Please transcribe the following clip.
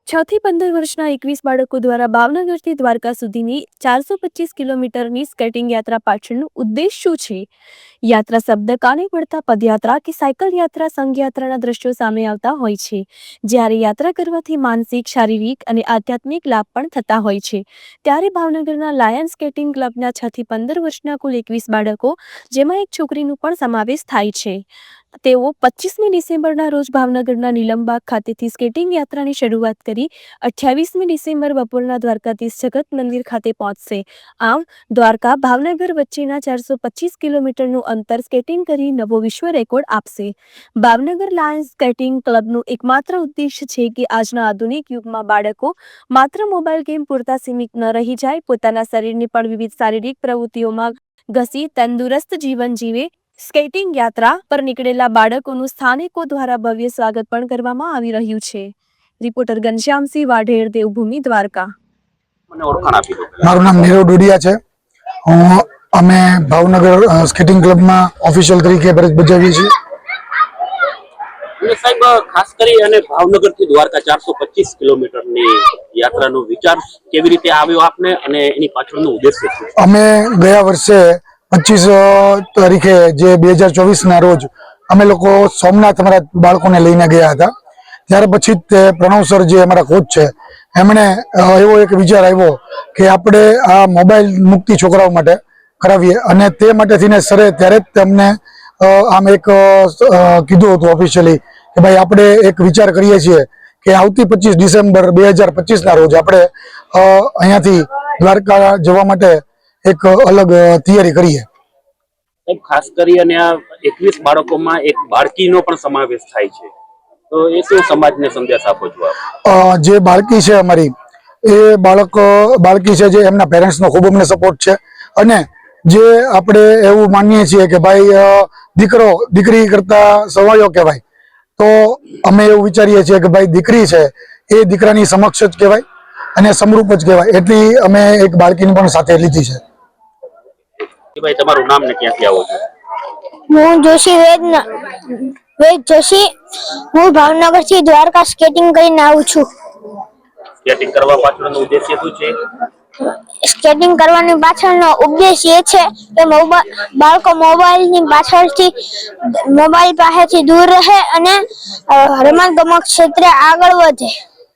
6 થી 15 વર્ષના 21 બાળકો દ્વારા ભાવનગરથી દ્વારકા સુધીની 425 કિલોમીટરની સ્કેટિંગ યાત્રા પાછળનો ઉદ્દેશ શું છે? યાત્રા શબ્દ કાને પડતા પદયાત્રા કે સાયકલ યાત્રા સંઘયાત્રાના દ્રશ્યો સામે આવતા હોય છે, જ્યારે યાત્રા કરવાથી માનસિક, શારીરિક અને આધ્યાત્મિક લાભ પણ થતા હોય છે. ત્યારે ભાવનગરના લાયન સ્કેટિંગ ક્લબના 6 થી 15 વર્ષના કુલ 21 બાળકો, જેમાં એક છોકરીનો પણ સમાવેશ થાય છે, તેઓ 25મી ડિસેમ્બરના રોજ ભાવનગરના નીલમબાગ ખાતેથી સ્કેટિંગ યાત્રાની શરૂઆત કરી 28મી ડિસેમ્બર બપોરના દ્વારકાધીશ જગત મંદિર ખાતે પહોંચશે. આમ દ્વારકા ભાવનગર વચ્ચેના 425 કિલોમીટરનું અંતર સ્કેટિંગ કરી નવો વિશ્વ રેકોર્ડ આપશે. ભાવનગર લાયન્સ સ્કેટિંગ ક્લબનો એકમાત્ર ઉદ્દેશ છે કે આજના આધુનિક યુગમાં બાળકો માત્ર મોબાઈલ ગેમ પૂરતા સીમિત ન રહી જાય, પોતાના શરીરને પણ વિવિધ શારીરિક પ્રવૃત્તિઓમાં ઘસી તંદુરસ્ત જીવન જીવે. સ્કેટિંગ યાત્રા પર નીકળેલા બાળકોનું સ્થાનિકો દ્વારા ભવ્ય સ્વાગત પણ કરવામાં આવી રહ્યું છે. રિપોર્ટર ઘનશ્યામસિંહ વાઢેર, દેવભૂમિ, દ્વારકા. મારું નામ નીરવ ડોડિયા છે. અમે ભાવનગર સ્કેટિંગ ક્લબમાં ઓફિશિયલ તરીકે ફરજ બજાવીએ છીએ. સાહેબ, ખાસ કરી અને ભાવનગરથી દ્વારકા 425 કિલોમીટરની યાત્રાનો વિચાર કેવી રીતે આવ્યો આપને અને એની પાછળનો ઉદ્દેશ્ય શું? અમે ગયા વર્ષે 25 તારીખે જે 2024ના રોજ અમે લોકો સોમનાથ અમારા બાળકોને લઈને ગયા હતા. ત્યાર પછી તે પ્રણવ સર જે અમારા કોચ છે, એમણે એવો એક વિચાર આવ્યો કે આપણે આ મોબાઈલ મુક્તિ છોકરાઓ માટે કરાવીએ, અને તે માટે થઈને સરે ત્યારે જ તેમને આમ એક કીધું હતું ઓફિશિયલી કે ભાઈ આપણે એક વિચાર કરીએ છીએ કે આવતી 25 ડિસેમ્બર 2025ના રોજ આપણે અહીંયાથી દ્વારકા જવા માટે એક અલગ તૈયારી કરીએ. ખાસ કરી અને આ 21 બાળકોમાં એક બાળકીનો પણ સમાવેશ થાય છે, તો એ શું સમાજને સંદેશ આપો છો આપ? જે બાળકી છે અમારી, એ બાળકી છે જે એમના પેરેન્ટ્સનો ખૂબ અમને સપોર્ટ છે, અને જે આપણે એવું માનીએ છીએ કે ભાઈ દીકરો દીકરી કરતા સવાયો કહેવાય, તો અમે એવું વિચારીએ છીએ કે ભાઈ દીકરી છે એ દીકરાની સમક્ષ જ કહેવાય અને સમરૂપ જ કહેવાય, એટલી અમે એક બાળકીને પણ સાથે લીધી છે. ભાઈ, તમારું નામ ને ક્યાંથી આવો છો? હું જોશી વેદ જોશી. હું ભાવનગરથી દ્વારકા સ્કેટિંગ કરીને આવું છું. સ્કેટિંગ કરવા પાછળનો ઉદ્દેશ્ય શું છે? સ્કેટિંગ કરવાની પાછળનો ઉદ્દેશ્ય એ છે કે બાળકો મોબાઈલ પાસેથી દૂર રહે અને રમત ગમત ક્ષેત્રે આગળ વધે.